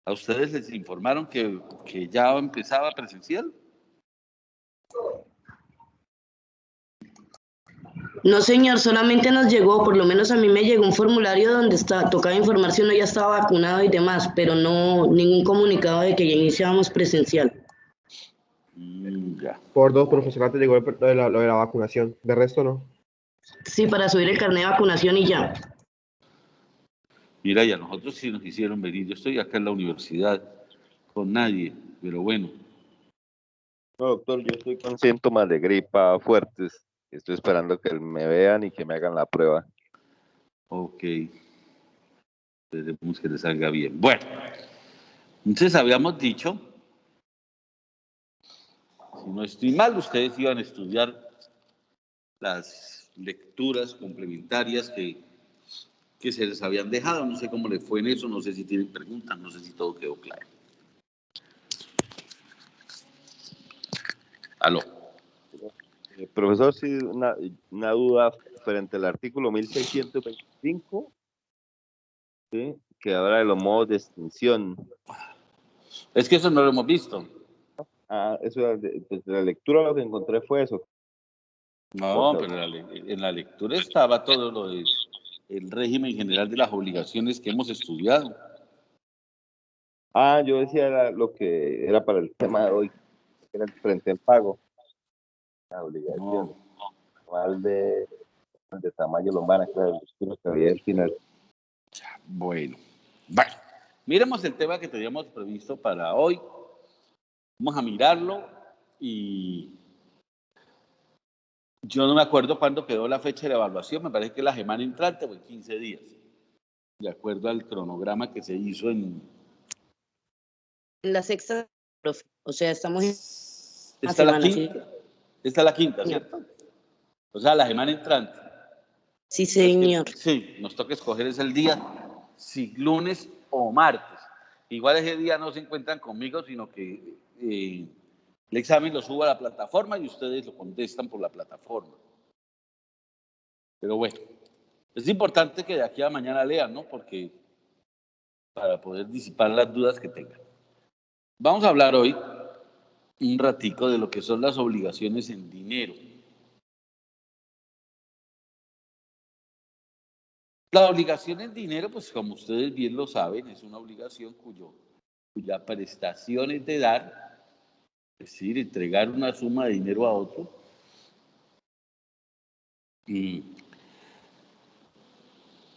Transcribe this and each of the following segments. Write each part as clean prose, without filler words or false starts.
¿A ustedes les informaron que ya empezaba presencial? No, señor, solamente nos llegó, por lo menos a mí me llegó un formulario donde tocaba informar si uno ya estaba vacunado y demás, pero no ningún comunicado de que ya iniciábamos presencial. Ya. Por 2 profesionales te llegó lo de la vacunación, de resto no. Sí, para subir el carnet de vacunación y ya. Mira, y a nosotros sí nos hicieron venir. Yo estoy acá en la universidad con nadie, pero bueno. No, doctor, yo estoy con síntomas de gripa fuertes. Estoy esperando que me vean y que me hagan la prueba. Ok. Esperemos que les salga bien. Bueno, entonces habíamos dicho, si no estoy mal, ustedes iban a estudiar las lecturas complementarias que se les habían dejado. No sé cómo les fue en eso, no sé si tienen preguntas, no sé si todo quedó claro. Aló. Profesor, sí, una duda frente al artículo 1625, ¿sí? Que habla de los modos de extinción. Es que eso no lo hemos visto. Eso era de la lectura lo que encontré fue eso. No, pero en la lectura estaba todo lo del régimen general de las obligaciones que hemos estudiado. Yo decía lo que era para el tema de hoy, que era frente al pago. La obligación. Igual de Tamayo Lombana, que era el estudio que había al final. Bueno, miremos el tema que teníamos previsto para hoy. Vamos a mirarlo y yo no me acuerdo cuándo quedó la fecha de la evaluación, me parece que la semana entrante o en 15 días, de acuerdo al cronograma que se hizo en la sexta, profe. O sea, estamos en esta semana, la quinta, ¿sí? esta es la quinta, ¿cierto? O sea, la semana entrante. Sí, señor. Sí, nos toca escoger es el día, si lunes o martes. Igual ese día no se encuentran conmigo, sino que el examen lo subo a la plataforma y ustedes lo contestan por la plataforma. Pero bueno, es importante que de aquí a mañana lean, ¿no? Porque para poder disipar las dudas que tengan. Vamos a hablar hoy un ratico de lo que son las obligaciones en dinero. La obligación en dinero, pues como ustedes bien lo saben, es una obligación cuya prestación es de dar, es decir, entregar una suma de dinero a otro. Y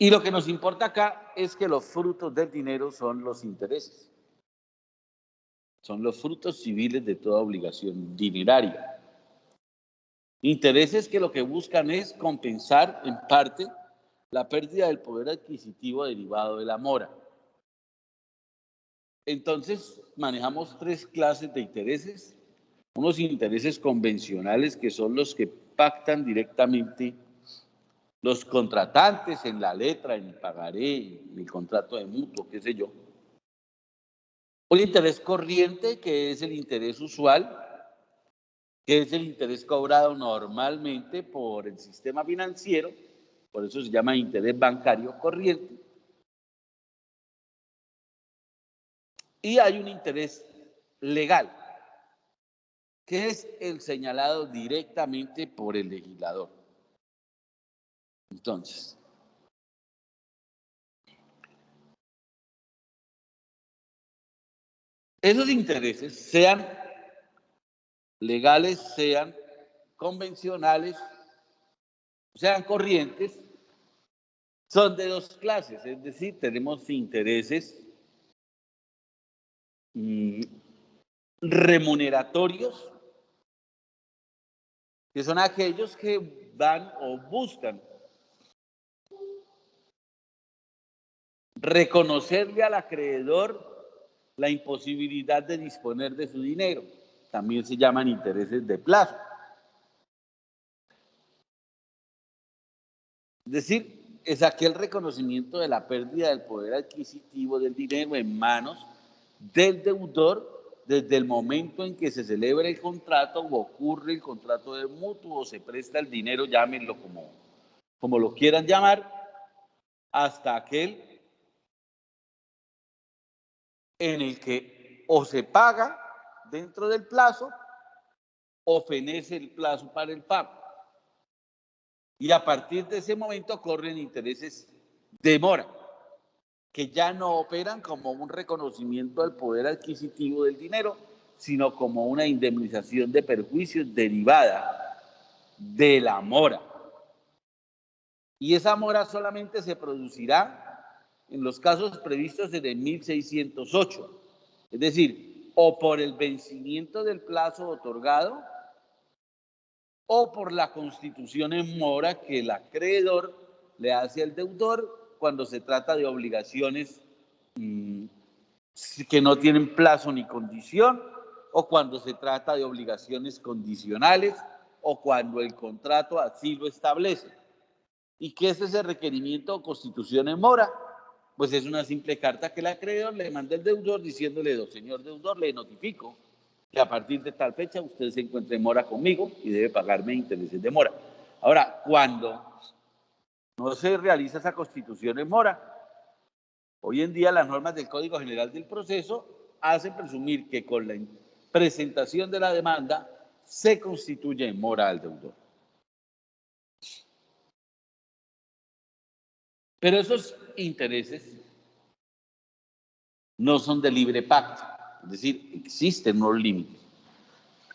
lo que nos importa acá es que los frutos del dinero son los intereses. Son los frutos civiles de toda obligación dineraria. Intereses que lo que buscan es compensar en parte la pérdida del poder adquisitivo derivado de la mora. Entonces, manejamos 3 clases de intereses. Unos intereses convencionales, que son los que pactan directamente los contratantes en la letra, en el pagaré, en el contrato de mutuo, qué sé yo. Un interés corriente, que es el interés usual, que es el interés cobrado normalmente por el sistema financiero, por eso se llama interés bancario corriente. Y hay un interés legal, que es el señalado directamente por el legislador. Entonces, esos intereses, sean legales, sean convencionales, sean corrientes, son de 2 clases, es decir, tenemos intereses remuneratorios, que son aquellos que van o buscan reconocerle al acreedor la imposibilidad de disponer de su dinero. También se llaman intereses de plazo. Es decir, es aquel reconocimiento de la pérdida del poder adquisitivo del dinero en manos del deudor desde el momento en que se celebra el contrato o ocurre el contrato de mutuo o se presta el dinero, llámenlo como lo quieran llamar, hasta aquel en el que o se paga dentro del plazo o fenece el plazo para el pago. Y a partir de ese momento corren intereses de mora, que ya no operan como un reconocimiento al poder adquisitivo del dinero, sino como una indemnización de perjuicios derivada de la mora. Y esa mora solamente se producirá en los casos previstos en el 1608, es decir, o por el vencimiento del plazo otorgado o por la constitución en mora que el acreedor le hace al deudor cuando se trata de obligaciones que no tienen plazo ni condición, o cuando se trata de obligaciones condicionales, o cuando el contrato así lo establece. ¿Y qué es ese requerimiento o constitución en mora? Pues es una simple carta que el acreedor le manda al deudor diciéndole: señor deudor, le notifico que a partir de tal fecha usted se encuentra en mora conmigo y debe pagarme intereses de mora. Ahora, cuando no se realiza esa constitución en mora, hoy en día las normas del Código General del Proceso hacen presumir que con la presentación de la demanda se constituye en mora al deudor. Pero esos intereses no son de libre pacto, es decir, existen unos límites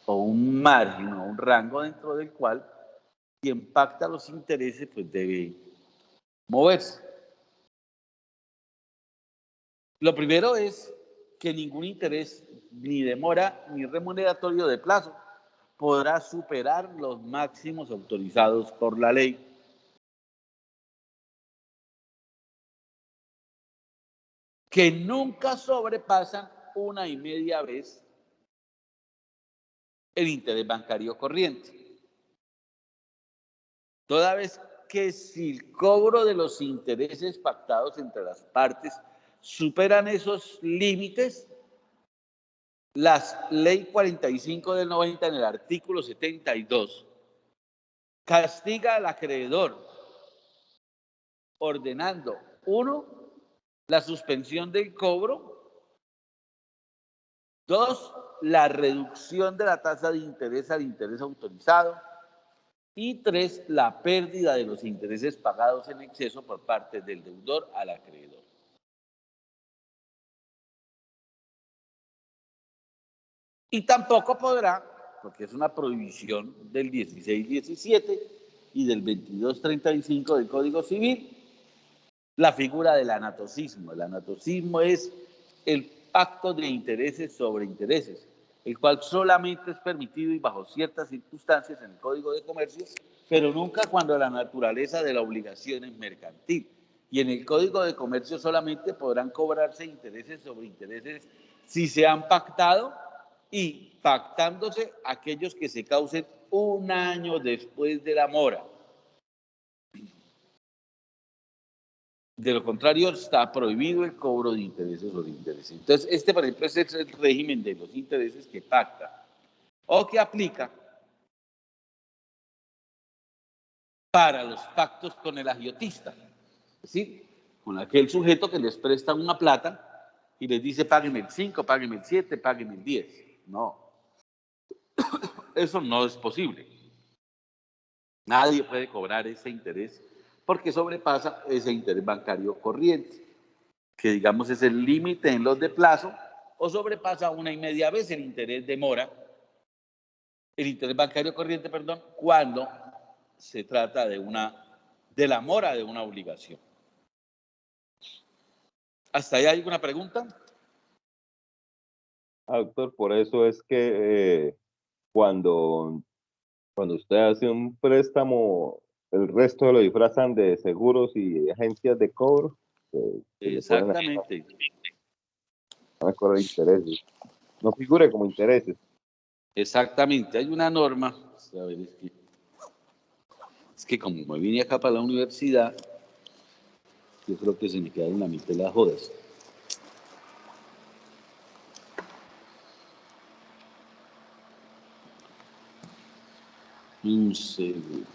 o un margen o un rango dentro del cual quien pacta los intereses pues debe moverse. Lo primero es que ningún interés ni de mora ni remuneratorio de plazo podrá superar los máximos autorizados por la ley. Que nunca sobrepasan 1,5 veces el interés bancario corriente. Toda vez que si el cobro de los intereses pactados entre las partes superan esos límites, la ley 45 del 90 en el artículo 72 castiga al acreedor ordenando, 1, la suspensión del cobro, 2, la reducción de la tasa de interés al interés autorizado, y 3, la pérdida de los intereses pagados en exceso por parte del deudor al acreedor. Y tampoco podrá, porque es una prohibición del 1617 y del 2235 del Código Civil, la figura del anatocismo. El anatocismo es el pacto de intereses sobre intereses, el cual solamente es permitido y bajo ciertas circunstancias en el Código de Comercio, pero nunca cuando la naturaleza de la obligación es mercantil. Y en el Código de Comercio solamente podrán cobrarse intereses sobre intereses si se han pactado y pactándose aquellos que se causen 1 año después de la mora. De lo contrario, está prohibido el cobro de intereses sobre intereses. Entonces, por ejemplo, es el régimen de los intereses que pacta o que aplica para los pactos con el agiotista. Es decir, con aquel sujeto que les presta una plata y les dice: páguenme el 5, páguenme el 7, páguenme el 10. No, eso no es posible. Nadie puede cobrar ese interés porque sobrepasa ese interés bancario corriente, que digamos es el límite en los de plazo, o sobrepasa 1,5 veces el interés de mora, el interés bancario corriente, perdón, cuando se trata de la mora de una obligación. ¿Hasta ahí hay alguna pregunta? Doctor, por eso es que cuando usted hace un préstamo, el resto lo disfrazan de seguros y agencias de cobro, que le ponen Exactamente. a cobrar intereses. No figure como intereses. Exactamente. Hay una norma. A ver, es que como me vine acá para la universidad, yo creo que se me quedaron la mitad de las jodas. Un segundo.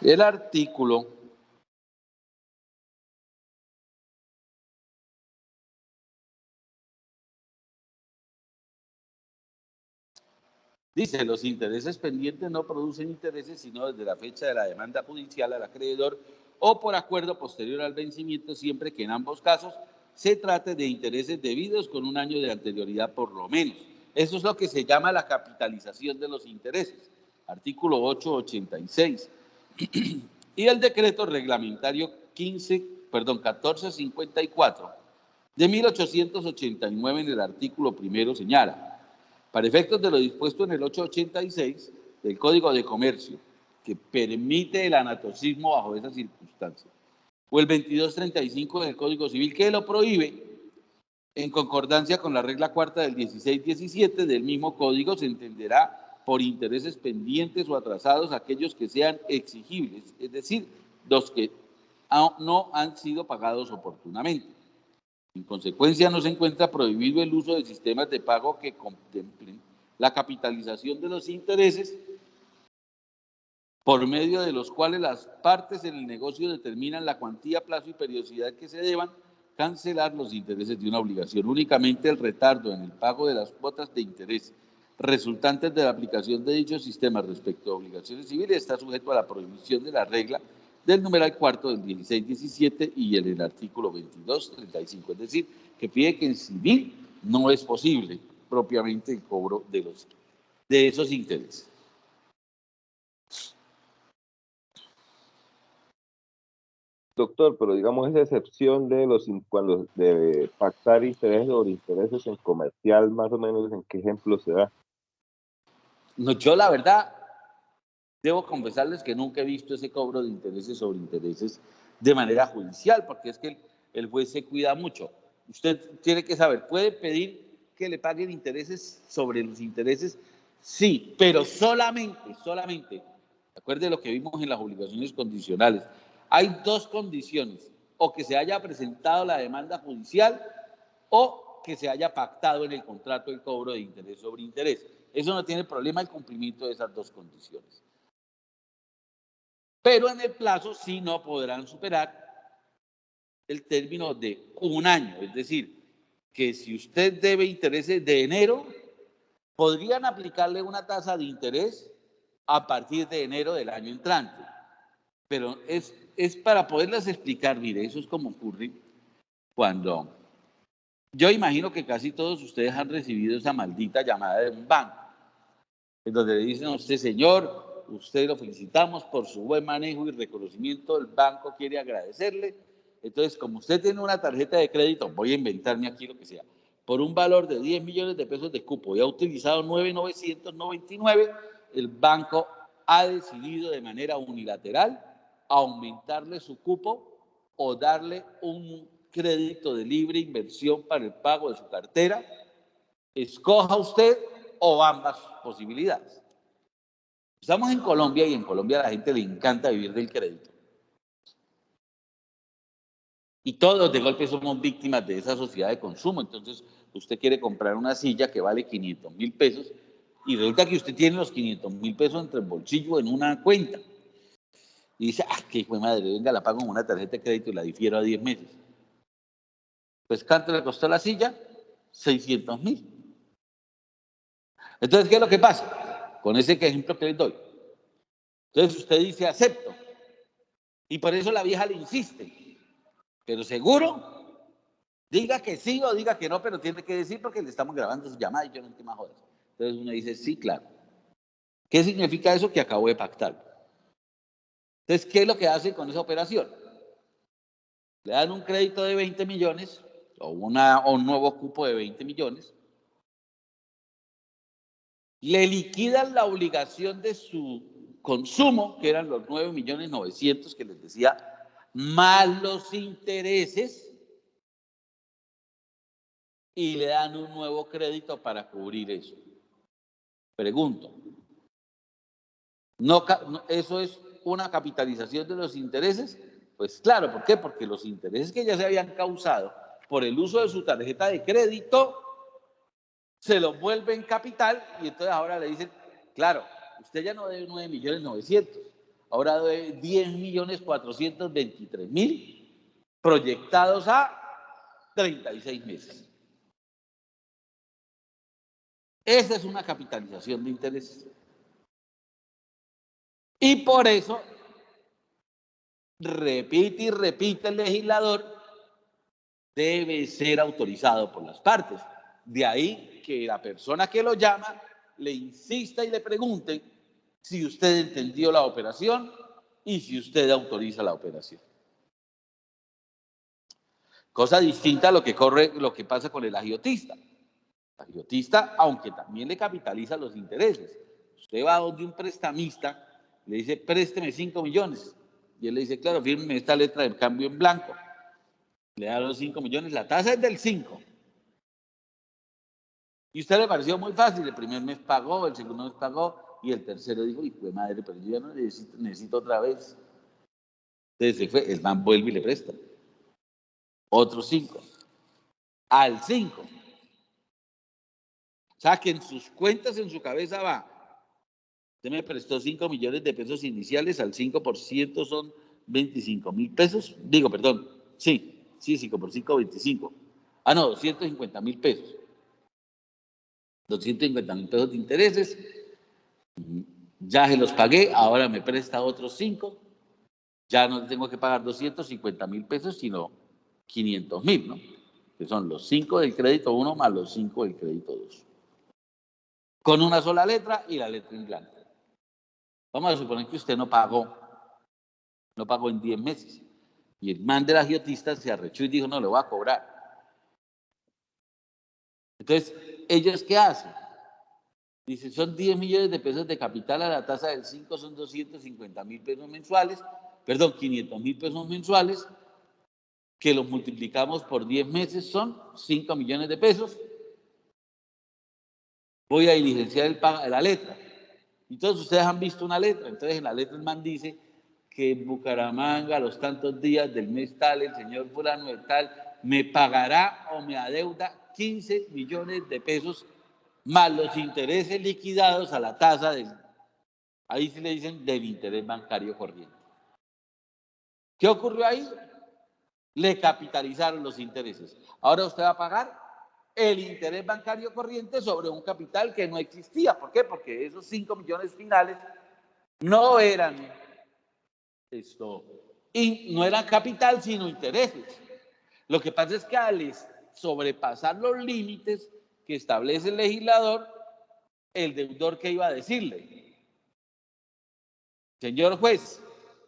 El artículo dice, los intereses pendientes no producen intereses sino desde la fecha de la demanda judicial al acreedor o por acuerdo posterior al vencimiento, siempre que en ambos casos se trate de intereses debidos con un año de anterioridad por lo menos. Eso es lo que se llama la capitalización de los intereses, artículo 886. Y el decreto reglamentario 1454 de 1889 en el artículo primero señala, para efectos de lo dispuesto en el 886 del Código de Comercio, que permite el anatocismo bajo esas circunstancias, o el 2235 del Código Civil, que lo prohíbe, en concordancia con la regla cuarta del 1617 del mismo Código, se entenderá por intereses pendientes o atrasados aquellos que sean exigibles, es decir, los que no han sido pagados oportunamente. En consecuencia, no se encuentra prohibido el uso de sistemas de pago que contemplen la capitalización de los intereses, por medio de los cuales las partes en el negocio determinan la cuantía, plazo y periodicidad que se deban cancelar los intereses de una obligación. Únicamente el retardo en el pago de las cuotas de interés resultantes de la aplicación de dichos sistemas respecto a obligaciones civiles está sujeto a la prohibición de la regla del numeral cuarto del 1617 y el artículo 2235. Es decir, que pide que en civil no es posible propiamente el cobro de esos intereses. Doctor, pero digamos esa excepción de cuando de pactar intereses sobre intereses en comercial, más o menos, ¿en qué ejemplo se da? No, yo la verdad debo confesarles que nunca he visto ese cobro de intereses sobre intereses de manera judicial, porque es que el juez se cuida mucho. Usted tiene que saber, puede pedir que le paguen intereses sobre los intereses, sí, pero solamente, acuerde lo que vimos en las obligaciones condicionales, hay dos condiciones, o que se haya presentado la demanda judicial o que se haya pactado en el contrato el cobro de interés sobre interés. Eso no tiene problema el cumplimiento de esas dos condiciones. Pero en el plazo sí no podrán superar el término de un año. Es decir, que si usted debe intereses de enero, podrían aplicarle una tasa de interés a partir de enero del año entrante. Pero es para poderles explicar, mire, eso es como ocurre cuando... Yo imagino que casi todos ustedes han recibido esa maldita llamada de un banco, en donde le dicen a usted, señor, usted lo felicitamos por su buen manejo y reconocimiento, el banco quiere agradecerle. Entonces, como usted tiene una tarjeta de crédito, voy a inventarme aquí lo que sea, por un valor de 10 millones de pesos de cupo y ha utilizado 9,999, el banco ha decidido de manera unilateral aumentarle su cupo o darle un crédito de libre inversión para el pago de su cartera. Escoja usted o ambas posibilidades. Estamos en Colombia y en Colombia a la gente le encanta vivir del crédito. Y todos de golpe somos víctimas de esa sociedad de consumo. Entonces, usted quiere comprar una silla que vale 500.000 pesos y resulta que usted tiene los 500.000 pesos entre el bolsillo en una cuenta. Y dice, qué hijo de madre, venga, la pago con una tarjeta de crédito y la difiero a 10 meses. Pues, ¿cuánto le costó la silla? 600.000. Entonces, ¿qué es lo que pasa? Con ese ejemplo que les doy. Entonces, usted dice, acepto. Y por eso la vieja le insiste. Pero seguro, diga que sí o diga que no, pero tiene que decir porque le estamos grabando su llamada y yo no entiendo más jodas. Entonces uno dice, sí, claro. ¿Qué significa eso? Que acabo de pactar. Entonces, ¿qué es lo que hace con esa operación? Le dan un crédito de 20 millones o un nuevo cupo de 20 millones. Le liquidan la obligación de su consumo, que eran los 9.900.000 que les decía, más los intereses, y le dan un nuevo crédito para cubrir eso. Pregunto, ¿eso es una capitalización de los intereses? Pues claro, ¿por qué? Porque los intereses que ya se habían causado por el uso de su tarjeta de crédito se los vuelven capital y entonces ahora le dicen, claro, usted ya no debe 9.900.000, ahora debe 10.423.000 proyectados a 36 meses. Esa es una capitalización de intereses. Y por eso, repite y repite el legislador, debe ser autorizado por las partes. De ahí que la persona que lo llama le insista y le pregunte si usted entendió la operación y si usted autoriza la operación. Cosa distinta a lo que pasa con el agiotista. El agiotista, aunque también le capitaliza los intereses. Usted va donde un prestamista, le dice, présteme 5 millones. Y él le dice, claro, fírmeme esta letra de cambio en blanco. Le da los 5 millones, la tasa es del 5. Y a usted le pareció muy fácil, el primer mes pagó, el segundo mes pagó, y el tercero dijo, hijo de madre, pero yo ya no necesito otra vez. Entonces se fue, el man vuelve y le presta. Otros 5. Al 5. O sea que en sus cuentas, en su cabeza va, usted me prestó 5 millones de pesos iniciales, al 5% son 25.000 pesos. Digo, perdón, sí, 5 por 5, 25. Ah, no, 250.000 pesos. 250.000 pesos de intereses. Ya se los pagué, ahora me presta otros 5. Ya no tengo que pagar 250.000 pesos, sino 500.000, ¿no? Que son los 5 del crédito 1 más los 5 del crédito 2. Con una sola letra y la letra en blanco. Vamos a suponer que usted no pagó en 10 meses. Y el man del agiotista se arrechó y dijo, no, le voy a cobrar. Entonces, ¿ellos qué hacen? Dicen, son 10 millones de pesos de capital a la tasa del 5, son 250.000 pesos mensuales, perdón, 500.000 pesos mensuales, que los multiplicamos por 10 meses, son 5 millones de pesos. Voy a diligenciar la letra. Y todos ustedes han visto una letra. Entonces, en la letra el man dice que en Bucaramanga, a los tantos días del mes tal, el señor fulano de tal, me pagará o me adeuda 15 millones de pesos más los intereses liquidados a la tasa ahí sí le dicen del interés bancario corriente. ¿Qué ocurrió ahí? Le capitalizaron los intereses. Ahora usted va a pagar el interés bancario corriente sobre un capital que no existía. ¿Por qué? Porque esos 5 millones finales no eran no eran capital, sino intereses. Lo que pasa es que al sobrepasar los límites que establece el legislador, el deudor, ¿qué iba a decirle? Señor juez,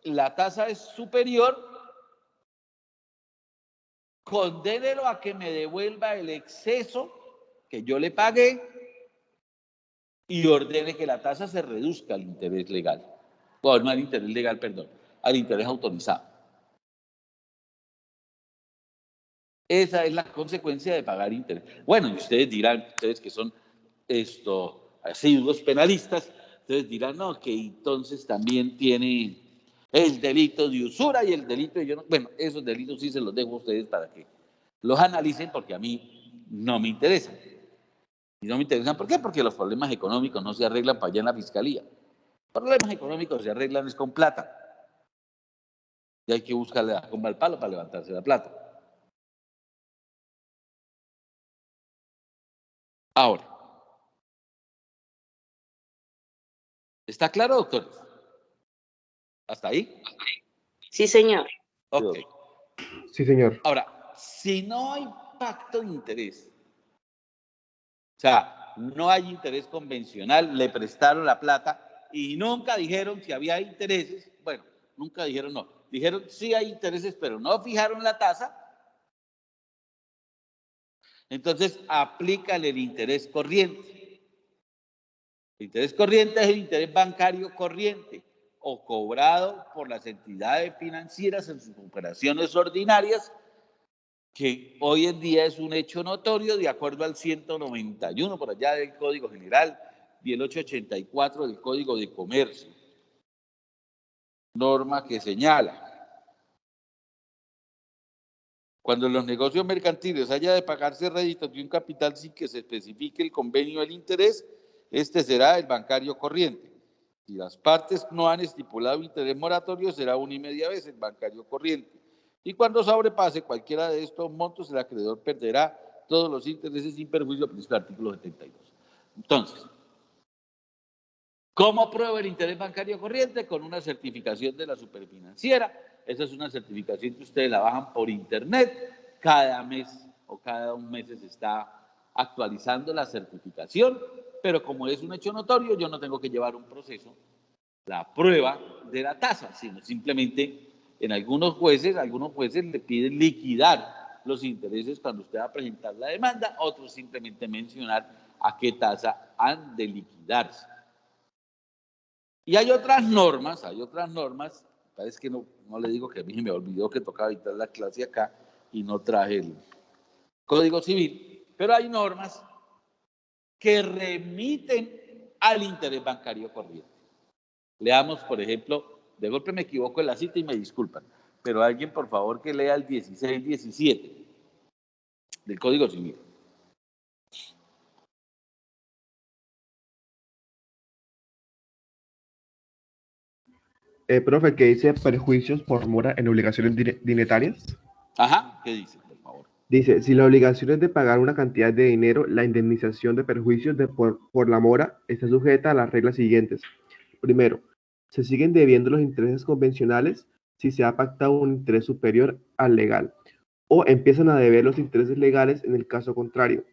la tasa es superior, condénelo a que me devuelva el exceso que yo le pagué y ordene que la tasa se reduzca al interés legal. O no al interés legal, perdón, al interés autorizado. Esa es la consecuencia de pagar interés. Bueno, y ustedes dirán, ustedes que son asiduos penalistas, ustedes dirán, no, que entonces también tiene el delito de usura y el delito de bueno, esos delitos sí se los dejo a ustedes para que los analicen, porque a mí no me interesan. Y no me interesan, ¿por qué? Porque los problemas económicos no se arreglan para allá en la fiscalía. Los problemas económicos se arreglan es con plata. Y hay que buscarle la comba al palo para levantarse la plata. Ahora, ¿está claro, doctores? ¿Hasta ahí? Sí, señor. Ok. Sí, señor. Ahora, si no hay pacto de interés, o sea, no hay interés convencional, le prestaron la plata y nunca dijeron si había intereses, bueno, nunca dijeron no, dijeron sí hay intereses, pero no fijaron la tasa, entonces aplícale el interés corriente. El interés corriente es el interés bancario corriente o cobrado por las entidades financieras en sus operaciones ordinarias, que hoy en día es un hecho notorio de acuerdo al 191 por allá del Código General y el 884 del Código de Comercio, norma que señala: cuando en los negocios mercantiles haya de pagarse réditos de un capital sin que se especifique el convenio del interés, este será el bancario corriente. Si las partes no han estipulado interés moratorio, será 1,5 veces el bancario corriente. Y cuando sobrepase cualquiera de estos montos, el acreedor perderá todos los intereses sin perjuicio del principio del artículo 72. Entonces, ¿cómo pruebo el interés bancario corriente? Con una certificación de la superfinanciera. Esa es una certificación que ustedes la bajan por internet. Cada mes o cada 2 meses está actualizando la certificación, pero como es un hecho notorio, yo no tengo que llevar un proceso, la prueba de la tasa, sino simplemente en algunos jueces le piden liquidar los intereses cuando usted va a presentar la demanda, otros simplemente mencionar a qué tasa han de liquidarse. Y hay otras normas, parece que no le digo que a mí me olvidó que tocaba editar la clase acá y no traje el Código Civil, pero hay normas que remiten al interés bancario corriente. Leamos, por ejemplo, de golpe me equivoco en la cita y me disculpan, pero alguien, por favor, que lea el 1617 del Código Civil. Profe, que dice perjuicios por mora en obligaciones dinetarias. Ajá, ¿qué dice, por favor? Dice, si la obligación es de pagar una cantidad de dinero, la indemnización de perjuicios por la mora está sujeta a las reglas siguientes. Primero, se siguen debiendo los intereses convencionales si se ha pactado un interés superior al legal, o empiezan a deber los intereses legales en el caso contrario,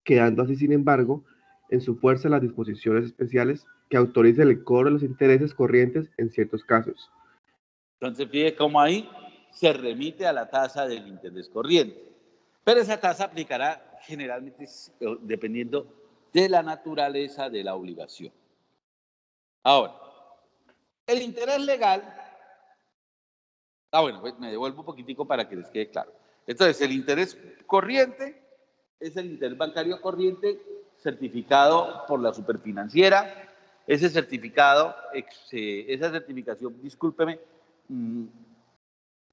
quedando así, sin embargo, en su fuerza las disposiciones especiales que autoricen el cobro de los intereses corrientes en ciertos casos. Entonces, fíjese cómo ahí se remite a la tasa del interés corriente. Pero esa tasa aplicará generalmente dependiendo de la naturaleza de la obligación. Ahora, el interés legal, bueno, pues me devuelvo un poquitico para que les quede claro. Entonces, el interés corriente es el interés bancario corriente certificado por la superfinanciera. Ese certificado, esa certificación, discúlpeme,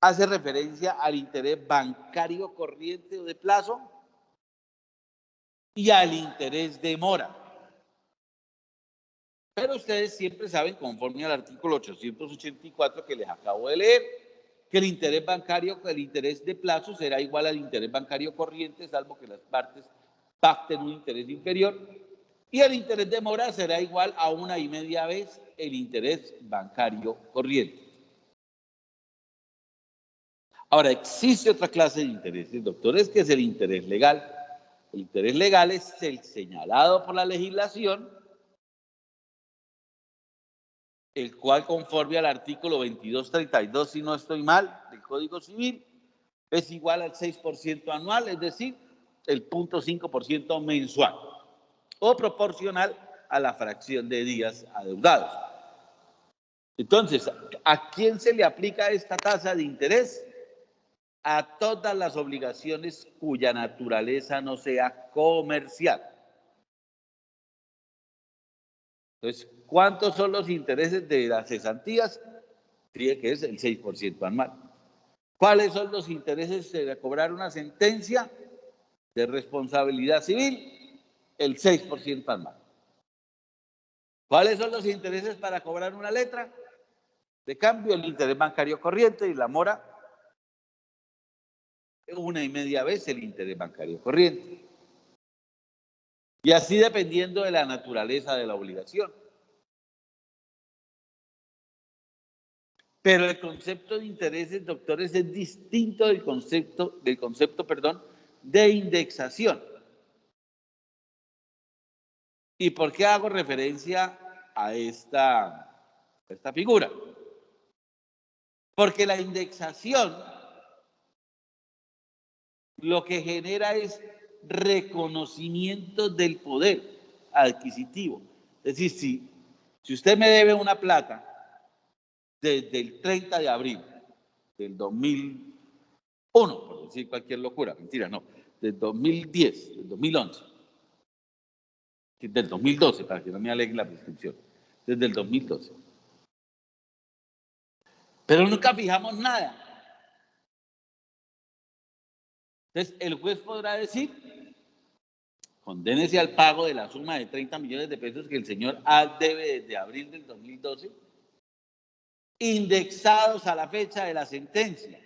hace referencia al interés bancario corriente o de plazo y al interés de mora. Pero ustedes siempre saben, conforme al artículo 884 que les acabo de leer, que el interés de plazo será igual al interés bancario corriente, salvo que las partes pacten un interés inferior, y el interés de mora será igual a 1,5 vez el interés bancario corriente. Ahora, existe otra clase de intereses, doctores, que es el interés legal. El interés legal es el señalado por la legislación, el cual, conforme al artículo 2232, si no estoy mal, del Código Civil, es igual al 6% anual, es decir, el 0,5% mensual, o proporcional a la fracción de días adeudados. Entonces, ¿a quién se le aplica esta tasa de interés? A todas las obligaciones cuya naturaleza no sea comercial. Entonces, ¿cuántos son los intereses de las cesantías? Fíjate que es el 6% anual. ¿Cuáles son los intereses de cobrar una sentencia de responsabilidad civil? El 6% anual. ¿Cuáles son los intereses para cobrar una letra de cambio? El interés bancario corriente y la mora, 1,5 veces el interés bancario corriente. Y así dependiendo de la naturaleza de la obligación. Pero el concepto de intereses, doctores, es distinto del concepto, de indexación. ¿Y por qué hago referencia a esta figura? Porque la indexación lo que genera es reconocimiento del poder adquisitivo. Es decir, si usted me debe una plata desde el 30 de abril del 2001, por decir cualquier locura, mentira, no, del 2010, del 2011, del 2012, para que no me alegue la prescripción, desde el 2012. Pero nunca fijamos nada. Entonces, el juez podrá decir, condénese al pago de la suma de 30 millones de pesos que el señor debe desde abril del 2012, indexados a la fecha de la sentencia.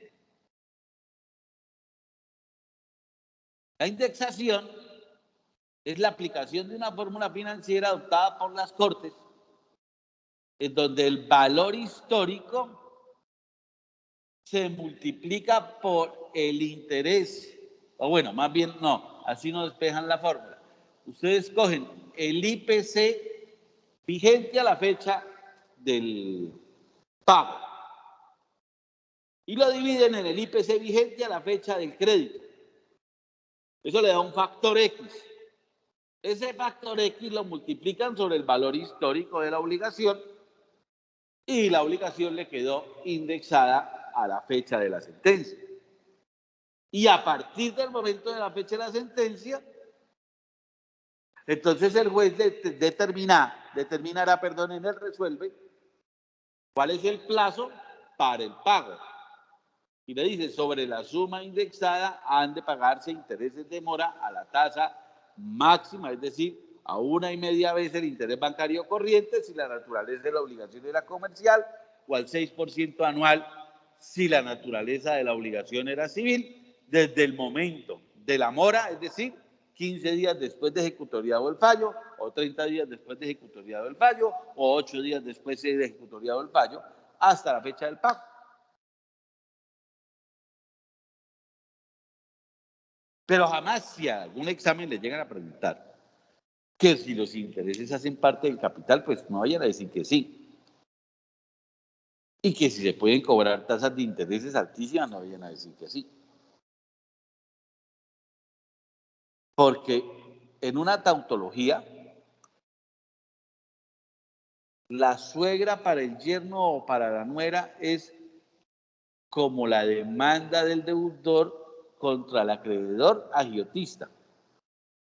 La indexación es la aplicación de una fórmula financiera adoptada por las Cortes, en donde el valor histórico se multiplica por el interés, o bueno, más bien no, así no despejan la fórmula. Ustedes cogen el IPC vigente a la fecha del pago y lo dividen en el IPC vigente a la fecha del crédito. Eso le da un factor X. Ese factor X lo multiplican sobre el valor histórico de la obligación y la obligación le quedó indexada a la fecha de la sentencia. Y a partir del momento de la fecha de la sentencia, entonces el juez determinará, en el resuelve cuál es el plazo para el pago. Y le dice, sobre la suma indexada han de pagarse intereses de mora a la tasa máxima, es decir, a 1,5 veces el interés bancario corriente si la naturaleza de la obligación era comercial, o al 6% anual si la naturaleza de la obligación era civil, desde el momento de la mora, es decir, 15 días después de ejecutoriado el fallo, o 30 días después de ejecutoriado el fallo, o 8 días después de ejecutoriado el fallo, hasta la fecha del pago. Pero jamás, si a algún examen le llegan a preguntar que si los intereses hacen parte del capital, pues no vayan a decir que sí. Y que si se pueden cobrar tasas de intereses altísimas, no vayan a decir que sí. Porque en una tautología, la suegra para el yerno o para la nuera es como la demanda del deudor contra el acreedor agiotista.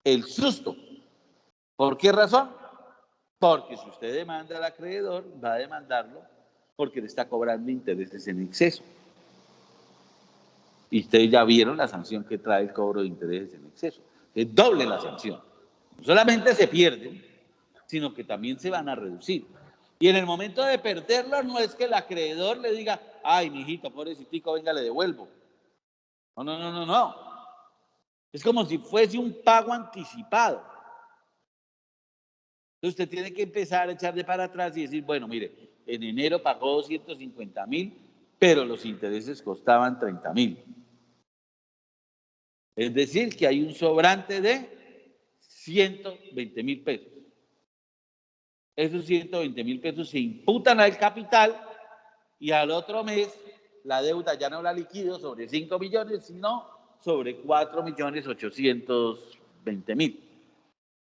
El susto. ¿Por qué razón? Porque si usted demanda al acreedor, va a demandarlo porque le está cobrando intereses en exceso. Y ustedes ya vieron la sanción que trae el cobro de intereses en exceso. Es doble la sanción. No solamente se pierden, sino que también se van a reducir. Y en el momento de perderlo, no es que el acreedor le diga, ay, mijito, pobrecitico, venga, le devuelvo. No. Es como si fuese un pago anticipado. Entonces usted tiene que empezar a echar de para atrás y decir, bueno, mire, en enero pagó 250.000, pero los intereses costaban 30.000. Es decir, que hay un sobrante de 120.000 pesos. Esos 120.000 pesos se imputan al capital y al otro mes la deuda ya no la liquido sobre 5 millones, sino sobre 4.820.000.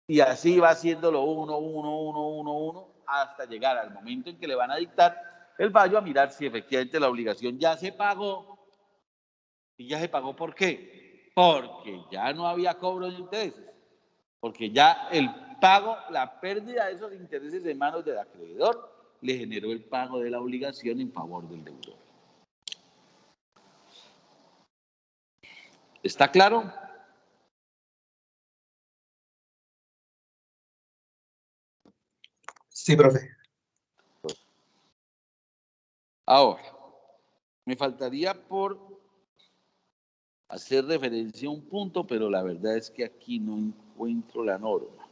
Y así va haciéndolo uno, hasta llegar al momento en que le van a dictar el fallo a mirar si efectivamente la obligación ya se pagó. ¿Y ya se pagó por qué? Porque ya no había cobro de intereses. Porque ya el pago, la pérdida de esos intereses en manos del acreedor le generó el pago de la obligación en favor del deudor. ¿Está claro? Sí, profe. Ahora, me faltaría por hacer referencia a un punto, pero la verdad es que aquí no encuentro la norma.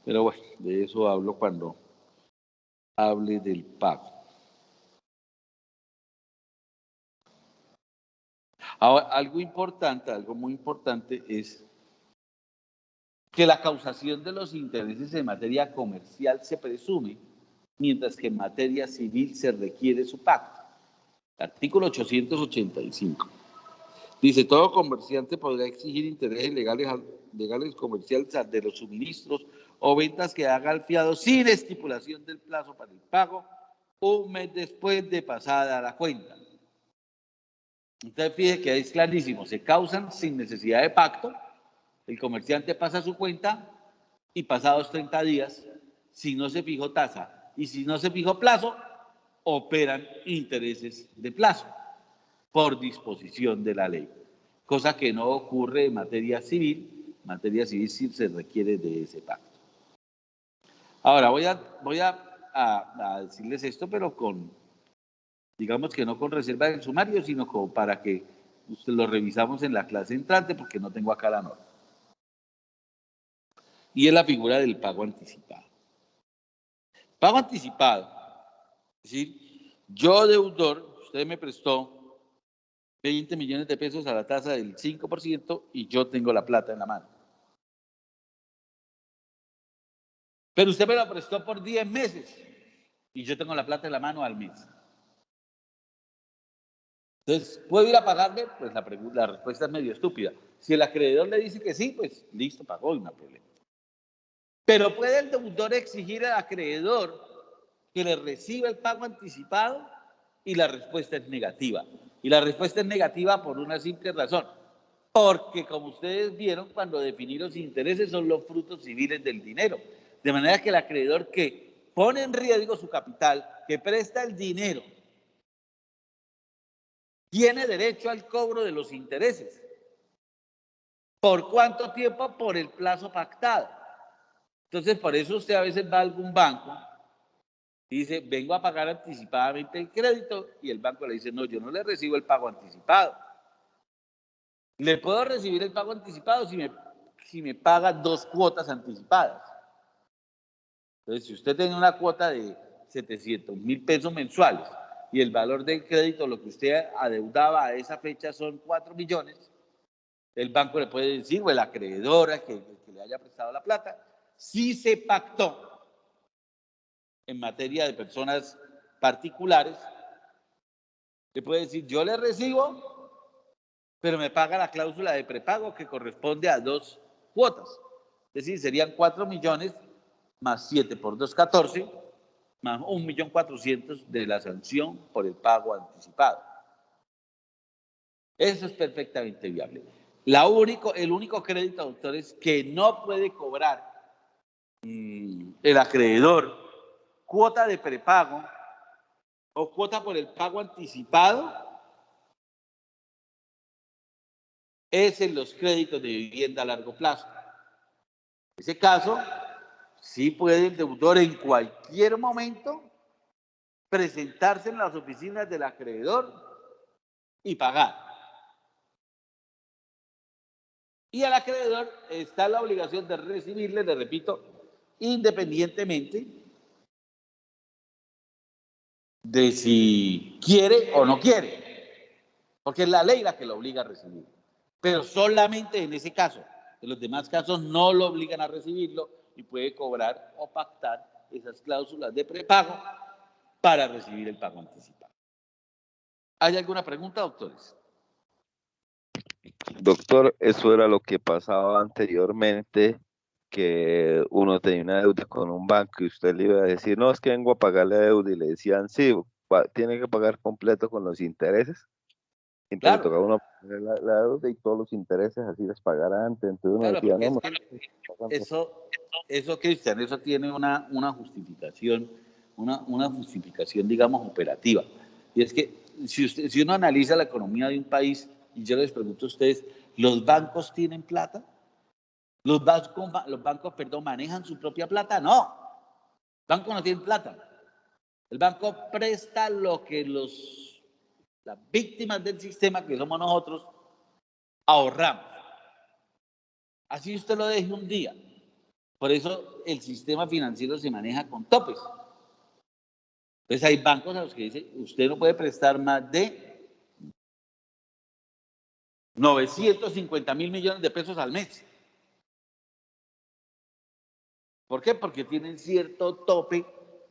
Pero bueno, de eso hablo cuando hable del pago. Ahora, algo muy importante es que la causación de los intereses en materia comercial se presume, mientras que en materia civil se requiere su pago. Artículo 885. Dice, todo comerciante podrá exigir intereses legales comerciales de los suministros o ventas que haga al fiado sin estipulación del plazo para el pago, un mes después de pasada la cuenta. Entonces, fíjese que es clarísimo, se causan sin necesidad de pacto, el comerciante pasa su cuenta y pasados 30 días, si no se fijó tasa y si no se fijó plazo, operan intereses de plazo por disposición de la ley. cosa que no ocurre en materia civil. En materia civil sí se requiere de ese pacto. Ahora, voy a decirles esto, pero digamos que no con reserva del sumario, sino como para que lo revisamos en la clase entrante, porque no tengo acá la norma. Y es la figura del pago anticipado. Pago anticipado, es decir, yo deudor, usted me prestó 20 millones de pesos a la tasa del 5% y yo tengo la plata en la mano. Pero usted me la prestó por 10 meses y yo tengo la plata en la mano al mes. Entonces, ¿puedo ir a pagarle? Pues la respuesta es medio estúpida. Si el acreedor le dice que sí, pues listo, pagó y no hay problema. Pero ¿puede el deudor exigir al acreedor que le reciba el pago anticipado? Y la respuesta es negativa. Y la respuesta es negativa por una simple razón. Porque, como ustedes vieron, cuando definí los intereses son los frutos civiles del dinero. De manera que el acreedor que pone en riesgo su capital, que presta el dinero, tiene derecho al cobro de los intereses. ¿Por cuánto tiempo? Por el plazo pactado. Entonces, por eso usted a veces va a algún banco y dice, vengo a pagar anticipadamente el crédito, y el banco le dice, no, yo no le recibo el pago anticipado. Le puedo recibir el pago anticipado si me paga 2 cuotas anticipadas. Entonces, si usted tiene una cuota de 700.000 pesos mensuales y el valor del crédito, lo que usted adeudaba a esa fecha son 4 millones, el banco le puede decir, o el acreedor que le haya prestado la plata, si se pactó en materia de personas particulares, le puede decir, yo le recibo, pero me paga la cláusula de prepago que corresponde a 2 cuotas. Es decir, serían 4 millones más 7 por 2, 14, más 1.400.000 de la sanción por el pago anticipado. Eso es perfectamente viable. El único crédito, doctores, que no puede cobrar el acreedor cuota de prepago o cuota por el pago anticipado es en los créditos de vivienda a largo plazo. En ese caso, sí puede el deudor en cualquier momento presentarse en las oficinas del acreedor y pagar. Y al acreedor está la obligación de recibirle, le repito, independientemente de si quiere o no quiere, porque es la ley la que lo obliga a recibir. Pero solamente en ese caso. En los demás casos no lo obligan a recibirlo y puede cobrar o pactar esas cláusulas de prepago para recibir el pago anticipado. ¿Hay alguna pregunta, doctores? Doctor, eso era lo que pasaba anteriormente, que uno tenía una deuda con un banco y usted le iba a decir, no, es que vengo a pagar la deuda, y le decían, sí, tiene que pagar completo con los intereses. Entonces Claro, tocaba uno pagar la deuda y todos los intereses así les pagara antes. Entonces uno claro, decía, porque no, es que eso, Cristian, eso tiene una justificación, una justificación, digamos, operativa. Y es que si uno analiza la economía de un país, y yo les pregunto a ustedes, ¿los bancos tienen plata? ¿Los bancos, manejan su propia plata? No, el banco no tiene plata. El banco presta lo que las víctimas del sistema, que somos nosotros, ahorramos. Así usted lo deje un día. Por eso el sistema financiero se maneja con topes. Entonces hay bancos a los que dicen, usted no puede prestar más de 950.000 millones de pesos al mes. ¿Por qué? Porque tienen cierto tope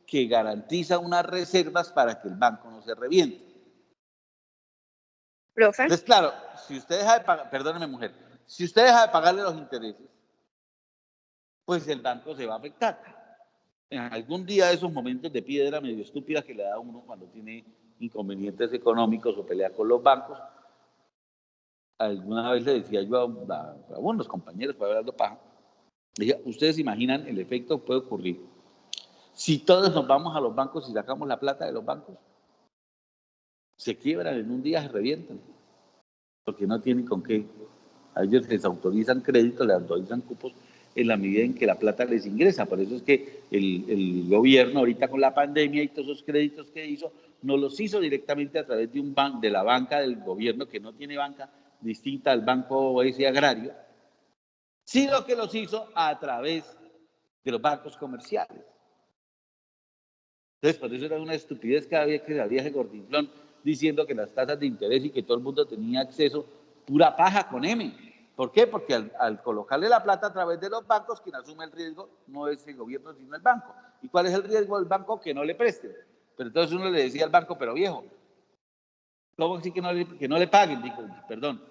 que garantiza unas reservas para que el banco no se reviente. Profe. Entonces, claro, si usted deja de pagar, perdóneme mujer, si usted deja de pagarle los intereses, pues el banco se va a afectar. En algún día de esos momentos de piedra medio estúpida que le da a uno cuando tiene inconvenientes económicos o pelea con los bancos, alguna vez le decía yo a unos compañeros para hablar de paja, le decía, ustedes imaginan el efecto que puede ocurrir si todos nos vamos a los bancos y sacamos la plata de los bancos, se quiebran en un día, se revientan. porque no tienen con qué. A ellos les autorizan crédito, les autorizan cupos en la medida en que la plata les ingresa. Por eso es que el gobierno ahorita con la pandemia y todos esos créditos que hizo, no los hizo directamente a través de un banco, de la banca del gobierno, que no tiene banca distinta al banco ese agrario, sino que los hizo a través de los bancos comerciales. Entonces, por eso era una estupidez cada vez que salía ese gordinflón diciendo que las tasas de interés y que todo el mundo tenía acceso, pura paja con M. ¿Por qué? Porque al colocarle la plata a través de los bancos, quien asume el riesgo no es el gobierno, sino el banco. ¿Y cuál es el riesgo del banco? Que no le preste. Pero entonces uno le decía al banco, pero viejo, ¿cómo así que no le paguen? Digo, perdón,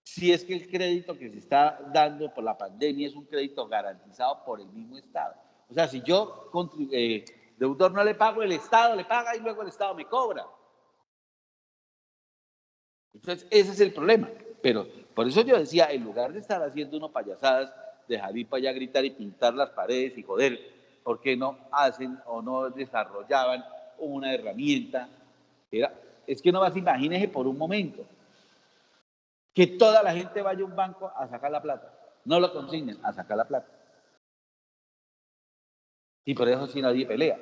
si es que el crédito que se está dando por la pandemia es un crédito garantizado por el mismo Estado. O sea, si yo deudor no le pago, el Estado le paga y luego el Estado me cobra. Entonces, ese es el problema. Pero por eso yo decía, en lugar de estar haciendo uno payasadas, dejar ir para allá a gritar y pintar las paredes y joder, ¿por qué no hacen o no desarrollaban una herramienta? Es que no más, imagínese por un momento que toda la gente vaya a un banco a sacar la plata. No lo consignen, a sacar la plata. Y por eso sí nadie pelea.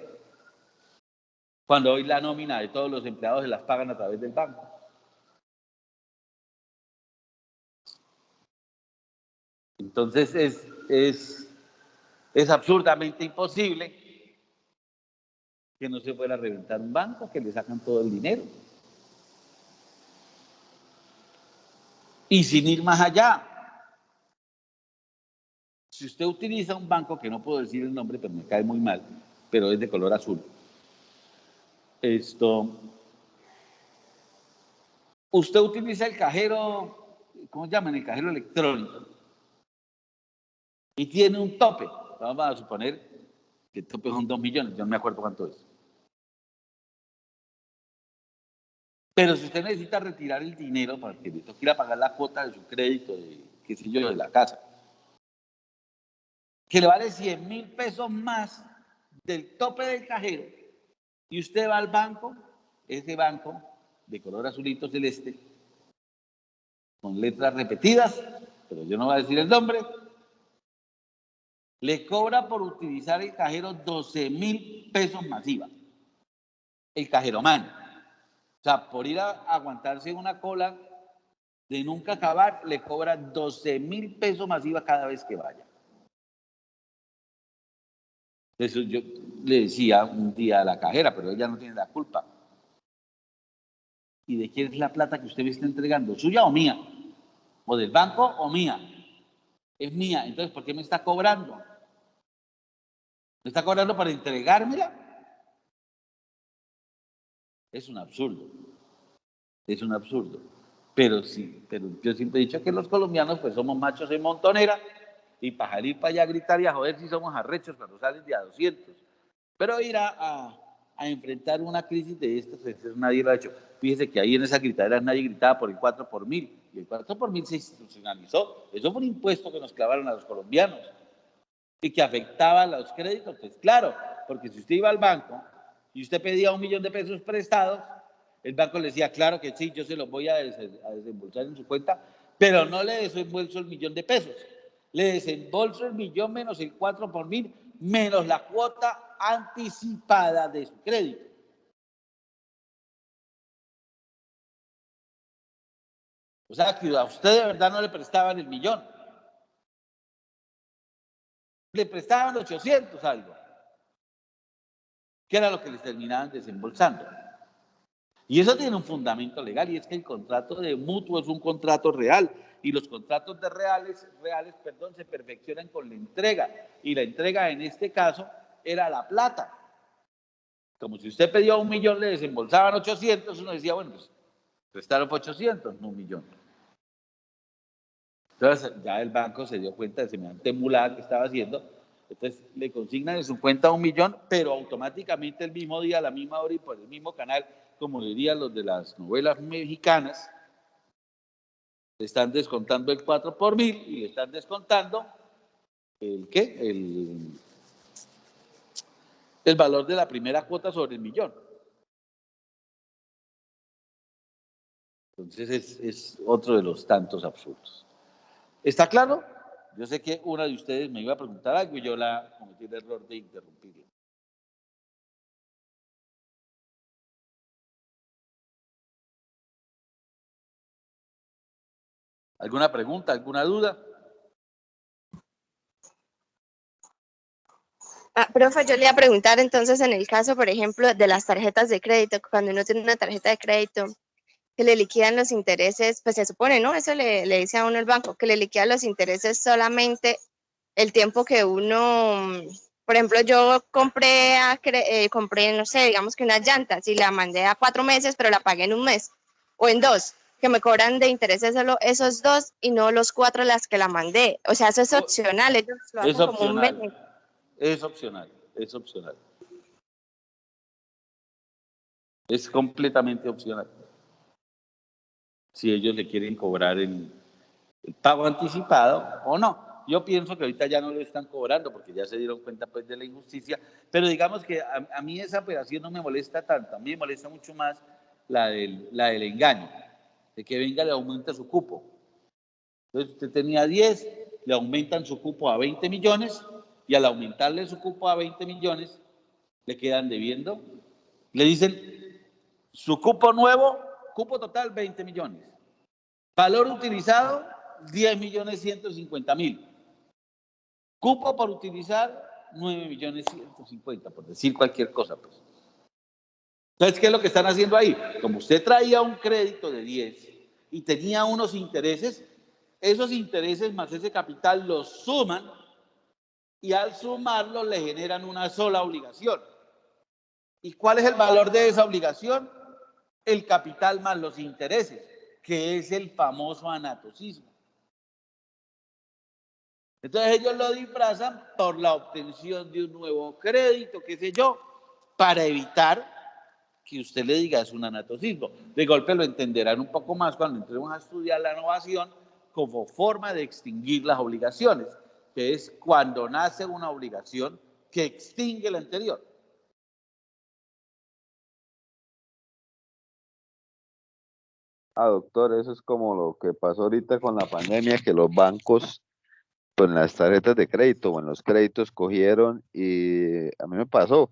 Cuando hoy la nómina de todos los empleados se las pagan a través del banco. Entonces es absurdamente imposible que no se fuera a reventar un banco, que le sacan todo el dinero. Y sin ir más allá, si usted utiliza un banco, que no puedo decir el nombre, pero me cae muy mal, pero es de color azul, usted utiliza el cajero, ¿cómo se llama? El cajero electrónico, y tiene un tope. Vamos a suponer que el tope son 2 millones, yo no me acuerdo cuánto es. Pero si usted necesita retirar el dinero para que le toque ir a pagar la cuota de su crédito, de, qué sé yo, de la casa, que le vale 100.000 pesos más del tope del cajero, y usted va al banco, ese banco de color azulito celeste, con letras repetidas, pero yo no voy a decir el nombre, le cobra por utilizar el cajero 12.000 pesos masiva. El cajero man. O sea, por ir a aguantarse una cola de nunca acabar, le cobra 12.000 pesos masiva cada vez que vaya. Eso yo le decía un día a la cajera, pero ella no tiene la culpa. ¿Y de quién es la plata que usted me está entregando? ¿Suya o mía? ¿O del banco o mía? Es mía. Entonces, ¿por qué me está cobrando? ¿Me está cobrando para entregármela? Es un absurdo. Es un absurdo. Pero sí, pero yo siempre he dicho que los colombianos pues somos machos en montonera y para ir para allá a gritar y a joder si somos arrechos cuando salen de a 200. Pero ir a enfrentar una crisis de estas, pues nadie lo ha hecho. Fíjese que ahí en esa gritadera nadie gritaba por el 4 por 1000 y el 4 por 1000 se institucionalizó. Eso fue un impuesto que nos clavaron a los colombianos y que afectaba a los créditos. Pues claro, porque si usted iba al banco y usted pedía 1.000.000 de pesos prestados, el banco le decía, claro que sí, yo se los voy a desembolsar en su cuenta, pero no le desembolso el 1.000.000 de pesos. Le desembolso el 1.000.000 menos el 4 por 1000, menos la cuota anticipada de su crédito. O sea, que a usted de verdad no le prestaban el 1.000.000. Le prestaban 800 algo, que era lo que les terminaban desembolsando. Y eso tiene un fundamento legal, y es que el contrato de mutuo es un contrato real, y los contratos de reales, se perfeccionan con la entrega, y la entrega en este caso era la plata. Como si usted pedía 1.000.000, le desembolsaban 800, uno decía, bueno, pues prestaron por 800, no 1.000.000. Entonces ya el banco se dio cuenta de semejante mulada que estaba haciendo, entonces le consignan en su cuenta 1.000.000, pero automáticamente el mismo día, a la misma hora y por el mismo canal, como dirían los de las novelas mexicanas, le están descontando el 4 por 1000 y le están descontando el valor de la primera cuota sobre el 1.000.000. Entonces es otro de los tantos absurdos. ¿Está claro? Yo sé que una de ustedes me iba a preguntar algo y yo cometí el error de interrumpirla. ¿Alguna pregunta, alguna duda? Profe, yo le iba a preguntar entonces en el caso, por ejemplo, de las tarjetas de crédito, cuando uno tiene una tarjeta de crédito que le liquidan los intereses, pues se supone, ¿no? Eso le dice a uno el banco, que le liquidan los intereses solamente el tiempo que uno, por ejemplo, yo compré, no sé, digamos que unas llantas y la mandé a 4 meses, pero la pagué en un mes o en 2, que me cobran de intereses solo esos 2 y no los 4 las que la mandé. O sea, eso es opcional, ellos lo Es hacen como un beneficio. opcional, es opcional, es opcional. Es completamente opcional. Si ellos le quieren cobrar el pago anticipado o no. Yo pienso que ahorita ya no lo están cobrando porque ya se dieron cuenta pues de la injusticia, pero digamos que a mí esa operación no me molesta tanto, a mí me molesta mucho más la del engaño, de que venga le aumenta su cupo. Entonces usted tenía 10, le aumentan su cupo a 20 millones y al aumentarle su cupo a 20 millones le quedan debiendo. Le dicen su cupo nuevo, cupo total 20 millones. Valor utilizado 10.150.000. Cupo por utilizar 9.150.000, por decir cualquier cosa. Pues. Entonces, ¿qué es lo que están haciendo ahí? Como usted traía un crédito de 10 y tenía unos intereses, esos intereses más ese capital los suman y al sumarlos le generan una sola obligación. ¿Y cuál es el valor de esa obligación? El capital más los intereses, que es el famoso anatocismo. Entonces ellos lo disfrazan por la obtención de un nuevo crédito, qué sé yo, para evitar que usted le diga es un anatocismo. De golpe lo entenderán un poco más cuando entremos a estudiar la novación como forma de extinguir las obligaciones, que es cuando nace una obligación que extingue la anterior. Doctor, eso es como lo que pasó ahorita con la pandemia, que los bancos, pues en las tarjetas de crédito o en los créditos cogieron y a mí me pasó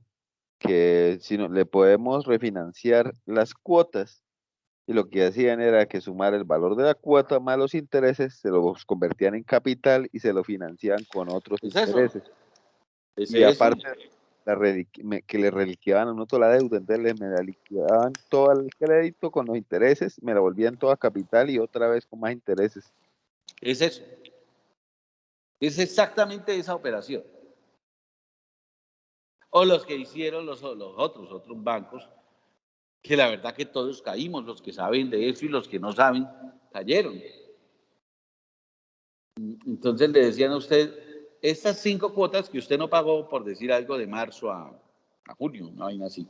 que si no, le podemos refinanciar las cuotas y lo que hacían era que sumar el valor de la cuota más los intereses, se los convertían en capital y se lo financiaban con otros ¿Es eso? intereses. ¿Es Y eso? aparte que le reliquiaban a uno toda la deuda, entonces me la liquidaban todo el crédito con los intereses, me la volvían toda capital y otra vez con más intereses. Es eso. Es exactamente esa operación. O los que hicieron los otros bancos, que la verdad que todos caímos, los que saben de eso y los que no saben, cayeron. Entonces le decían a usted, estas 5 cuotas que usted no pagó, por decir algo, de marzo a junio, una vaina así,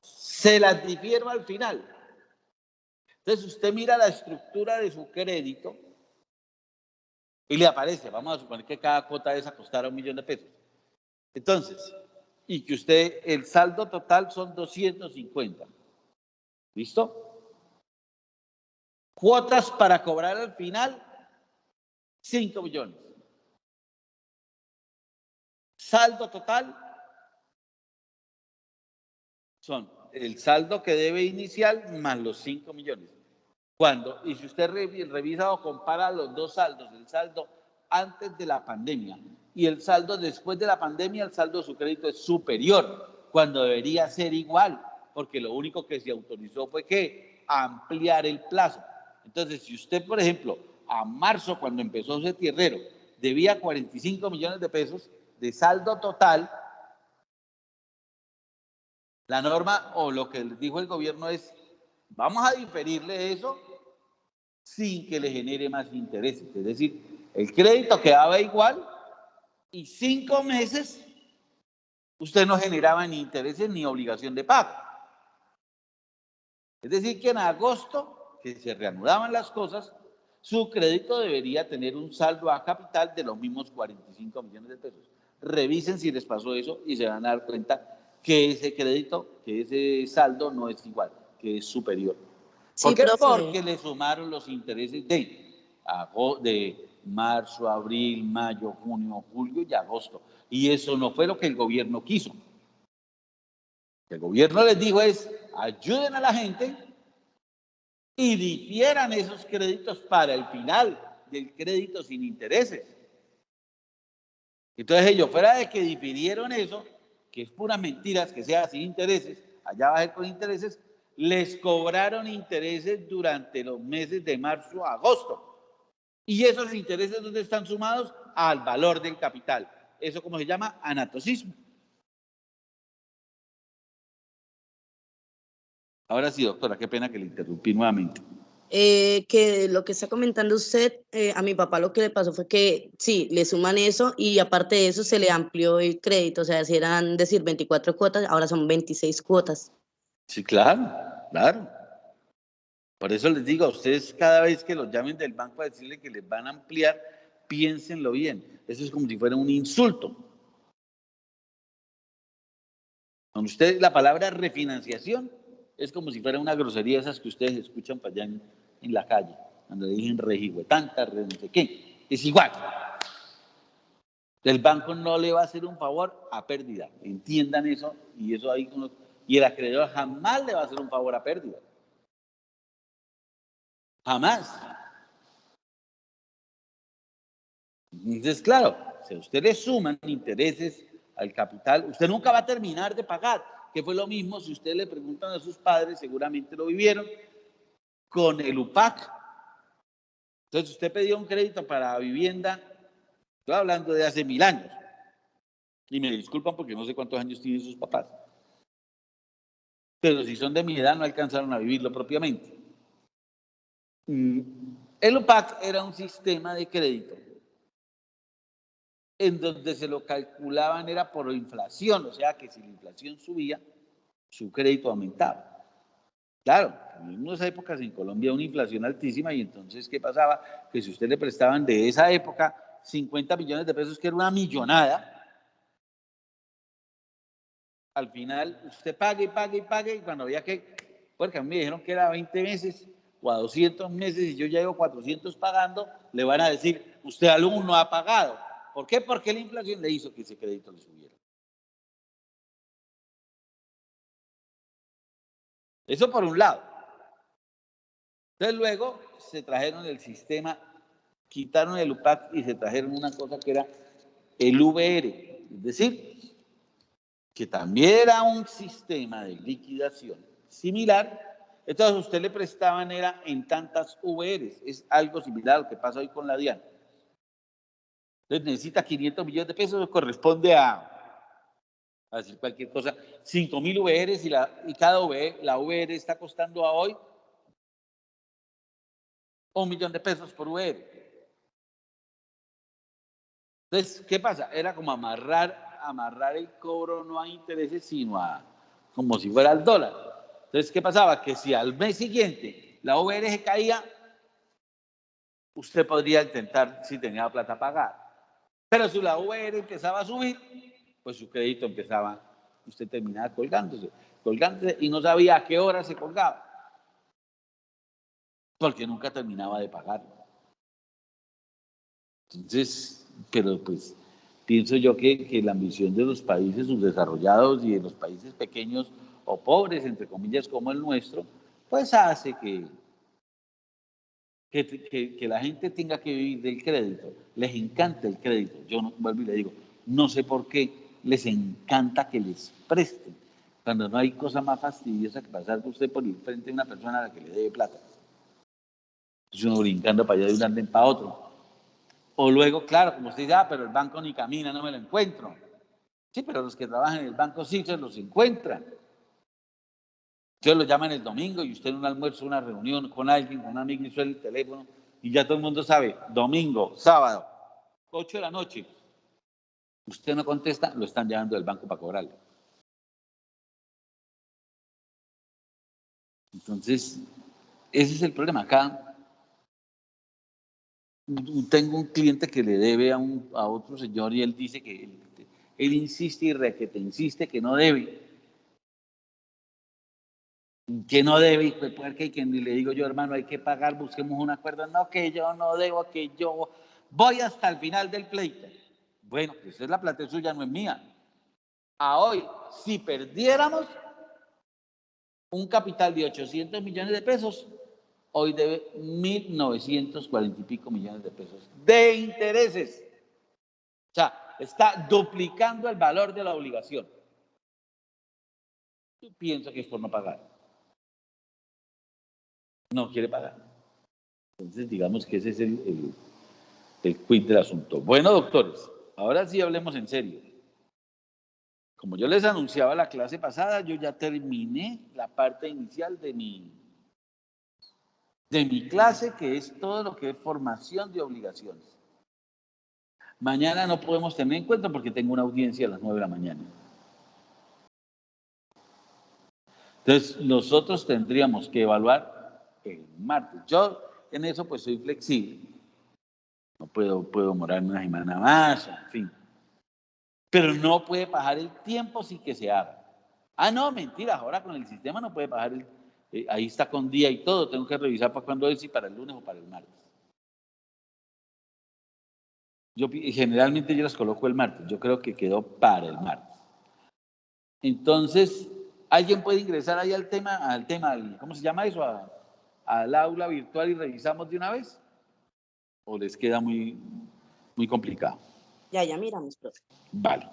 se las difiero al final. Entonces usted mira la estructura de su crédito y le aparece, vamos a suponer que cada cuota de esa costara $1.000.000 de pesos. Entonces, y que usted, el saldo total son 250. ¿Listo? Cuotas para cobrar al final, 5 millones. Saldo total son el saldo que debe inicial más los 5 millones. Y si usted revisa o compara los dos saldos, el saldo antes de la pandemia y el saldo después de la pandemia, el saldo de su crédito es superior, cuando debería ser igual, porque lo único que se autorizó fue que ampliar el plazo. Entonces, si usted, por ejemplo, a marzo, cuando empezó ese tierrero, debía 45 millones de pesos de saldo total, la norma o lo que dijo el gobierno es, vamos a diferirle eso sin que le genere más intereses. Es decir, el crédito quedaba igual y 5 meses usted no generaba ni intereses ni obligación de pago. Es decir, que en agosto, que se reanudaban las cosas, su crédito debería tener un saldo a capital de los mismos 45 millones de pesos. Revisen si les pasó eso y se van a dar cuenta que ese crédito, que ese saldo no es igual, que es superior. ¿Por Sí, qué? profe. Porque le sumaron los intereses de marzo, abril, mayo, junio, julio y agosto. Y eso no fue lo que el gobierno quiso. El gobierno les dijo es, ayuden a la gente y difieran esos créditos para el final del crédito sin intereses. Entonces ellos, fuera de que difirieron eso, que es puras mentiras, que sea sin intereses, allá va a ser con intereses, les cobraron intereses durante los meses de marzo a agosto. Y esos intereses, ¿dónde están sumados? Al valor del capital. Eso, ¿cómo se llama? Anatocismo. Ahora sí, doctora, qué pena que le interrumpí nuevamente. Que lo que está comentando usted, a mi papá lo que le pasó fue que sí, le suman eso y aparte de eso se le amplió el crédito, o sea, si eran decir 24 cuotas, ahora son 26 cuotas. Sí, claro, claro. Por eso les digo a ustedes, cada vez que los llamen del banco a decirle que les van a ampliar, piénsenlo bien. Eso es como si fuera un insulto. Con usted la palabra refinanciación es como si fuera una grosería esas que ustedes escuchan para allá en la calle, cuando le dicen rejihuetanta, no sé qué. Es igual. El banco no le va a hacer un favor a pérdida. Entiendan eso y eso ahí y el acreedor jamás le va a hacer un favor a pérdida. Jamás. Entonces, claro, si a usted le suman intereses al capital, usted nunca va a terminar de pagar, que fue lo mismo si usted le preguntan a sus padres, seguramente lo vivieron, con el UPAC. Entonces, usted pedía un crédito para vivienda, estoy hablando de hace 1000 años, y me disculpan porque no sé cuántos años tienen sus papás, pero si son de mi edad no alcanzaron a vivirlo propiamente. El UPAC era un sistema de crédito en donde se lo calculaban era por inflación, o sea que si la inflación subía, su crédito aumentaba. Claro, en esas épocas en Colombia una inflación altísima y entonces, ¿qué pasaba? Que si usted le prestaban de esa época 50 millones de pesos, que era una millonada, al final usted pague y pague y pague y cuando había que, porque a mí me dijeron que era a 20 meses o a 200 meses y yo ya llevo 400 pagando, le van a decir, usted alumno ha pagado. ¿Por qué? Porque la inflación le hizo que ese crédito le subiera. Eso por un lado. Entonces luego se trajeron el sistema, quitaron el UPAC y se trajeron una cosa que era el VR, es decir, que también era un sistema de liquidación similar. Entonces a usted le prestaban era en tantas VRs, es algo similar a lo que pasa hoy con la DIAN. Entonces necesita 500 millones de pesos, corresponde a decir cualquier cosa, 5.000 VRs y cada la VR está costando a hoy 1.000.000 de pesos por VR. Entonces, ¿qué pasa? Era como amarrar el cobro no a intereses, sino a como si fuera al dólar. Entonces, ¿qué pasaba? Que si al mes siguiente la VR se caía, usted podría intentar, si tenía plata, pagar. Pero si la VR empezaba a subir, pues su crédito empezaba, usted terminaba colgándose y no sabía a qué hora se colgaba, porque nunca terminaba de pagar. Entonces, pero pues pienso yo que la ambición de los países subdesarrollados y de los países pequeños o pobres, entre comillas, como el nuestro, pues hace que la gente tenga que vivir del crédito. Les encanta el crédito. Yo no, vuelvo y le digo, no sé por qué les encanta que les presten, cuando no hay cosa más fastidiosa que pasar usted por el frente de una persona a la que le debe plata. Es uno brincando para allá de un andén para otro. O luego, claro, como usted dice, pero el banco ni camina, no me lo encuentro. Sí, pero los que trabajan en el banco sí se los encuentran. Ustedes lo llaman el domingo y usted en un almuerzo, una reunión con alguien, con un amigo y suena el teléfono y ya todo el mundo sabe, domingo, sábado, 8 de la noche. Usted no contesta, lo están llevando del banco para cobrarle. Entonces, ese es el problema. Acá tengo un cliente que le debe a otro señor y él dice que él insiste y requete insiste que no debe. que no debe, y que le digo yo, hermano, hay que pagar, busquemos un acuerdo. No, que yo no debo, que yo voy hasta el final del pleito. Bueno, pues esa es la plata suya, no es mía. A hoy, si perdiéramos un capital de 800 millones de pesos, hoy debe 1.940 y pico millones de pesos de intereses. O sea, está duplicando el valor de la obligación. Y pienso que es por no pagar. No quiere pagar. Entonces, digamos que ese es el quid del asunto. Bueno, doctores, ahora sí hablemos en serio. Como yo les anunciaba la clase pasada, yo ya terminé la parte inicial de mi clase, que es todo lo que es formación de obligaciones. Mañana no podemos tener en cuenta porque tengo una audiencia a las 9 de la mañana. Entonces, nosotros tendríamos que evaluar el martes. Yo en eso pues soy flexible. No puedo demorarme una semana más, en fin. Pero no puede pasar el tiempo sin que se haga. Ah, no, mentira, ahora con el sistema no puede pasar ahí está con día y todo, tengo que revisar para cuándo es, si para el lunes o para el martes. Generalmente yo las coloco el martes, yo creo que quedó para el martes. Entonces, ¿alguien puede ingresar ahí al tema, ¿cómo se llama eso? Al aula virtual y revisamos de una vez? ¿O les queda muy, muy complicado? Ya miramos, profe. Vale.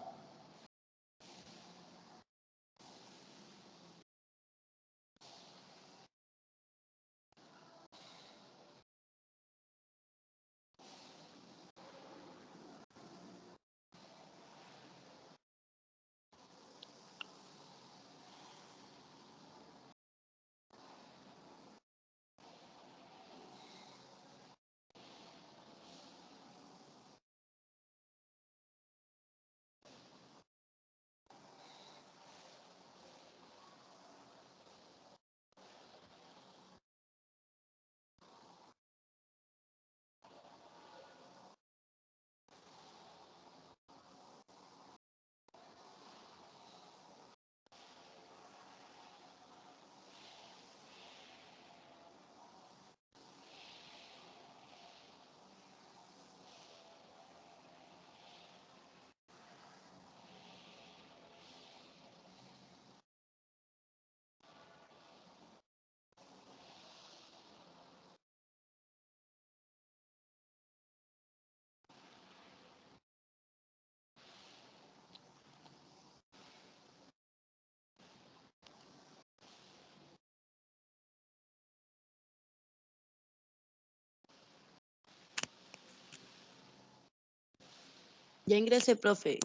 Ya ingresé, profe.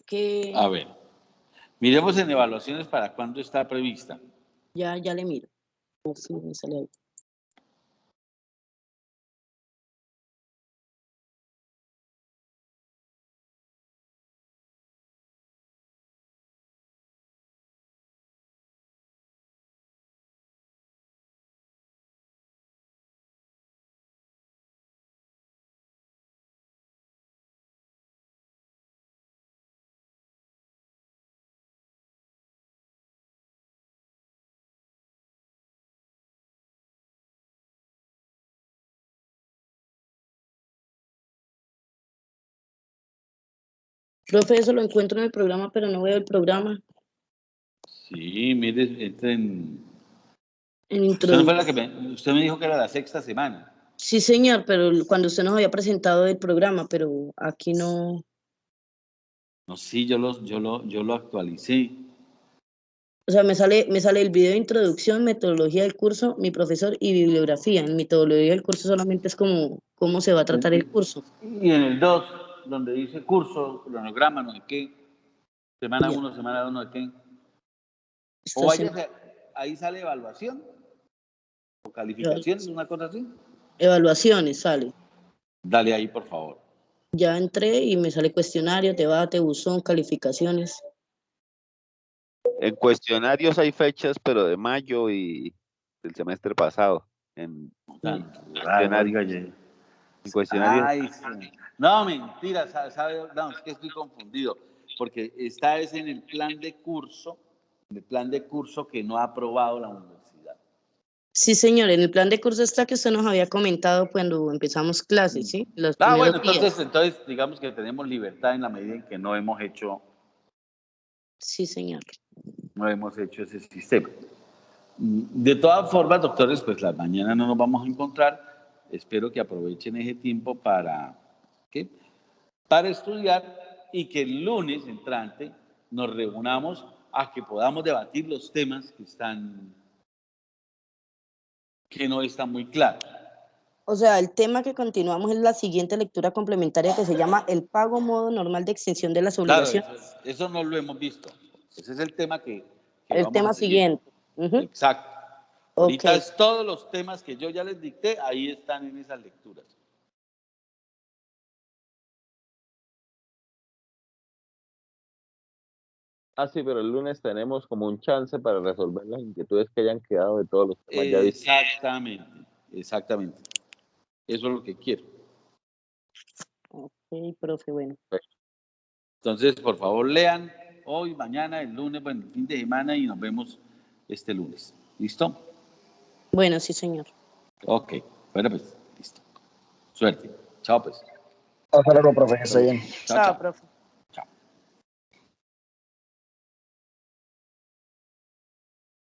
A ver, miremos en evaluaciones para cuándo está prevista. Ya le miro. A ver si me sale ahí. Profe, eso lo encuentro en el programa, pero no veo el programa. Sí, mire, entra en introducción. Usted me dijo que era la 6ª semana. Sí, señor, pero cuando usted nos había presentado el programa, pero aquí no. No, sí, yo lo actualicé. O sea, me sale el video de introducción, metodología del curso, mi profesor y bibliografía. En metodología del curso solamente es como cómo se va a tratar el curso. Y en el 2, donde dice curso, cronograma, no sé qué, semana Ya. 1, semana 2, no sé qué. Esta O semana. ahí sale evaluación o calificaciones, una cosa así. Evaluaciones sale. Dale ahí, por favor. Ya entré y me sale cuestionario, debate, buzón, calificaciones. En cuestionarios hay fechas, pero de mayo y del semestre pasado. En cuestionarios. En cuestionarios. Ay, sí. No, mentira, sabe, no, es que estoy confundido, porque es en el plan de curso que no ha aprobado la universidad. Sí, señor, en el plan de curso está que usted nos había comentado cuando empezamos clases, ¿sí? Los Ah, primeros bueno, días. entonces digamos que tenemos libertad en la medida en que no hemos hecho Sí, señor. ese sistema. De todas formas, doctores, pues la mañana no nos vamos a encontrar. Espero que aprovechen ese tiempo ¿qué? Para estudiar y que el lunes entrante nos reunamos a que podamos debatir los temas que no están muy claros. O sea, el tema que continuamos es la siguiente lectura complementaria que se llama el pago modo normal de extensión de las Claro, obligaciones. eso no lo hemos visto. Ese es el tema que El vamos a tema seguir. siguiente. Ujú. Exacto. Ok. Ahorita es todos los temas que yo ya les dicté, ahí están en esas lecturas. Ah, sí, pero el lunes tenemos como un chance para resolver las inquietudes que hayan quedado de todos los temas ya vistos. Exactamente. Eso es lo que quiero. Ok, profe, bueno. Entonces, por favor, lean hoy, mañana, el lunes, bueno, el fin de semana y nos vemos este lunes. ¿Listo? Bueno, sí, señor. Ok. Bueno, pues, listo. Suerte. Chao, pues. Hasta luego, profe, que esté bien. Chao, Chao, chao. profe.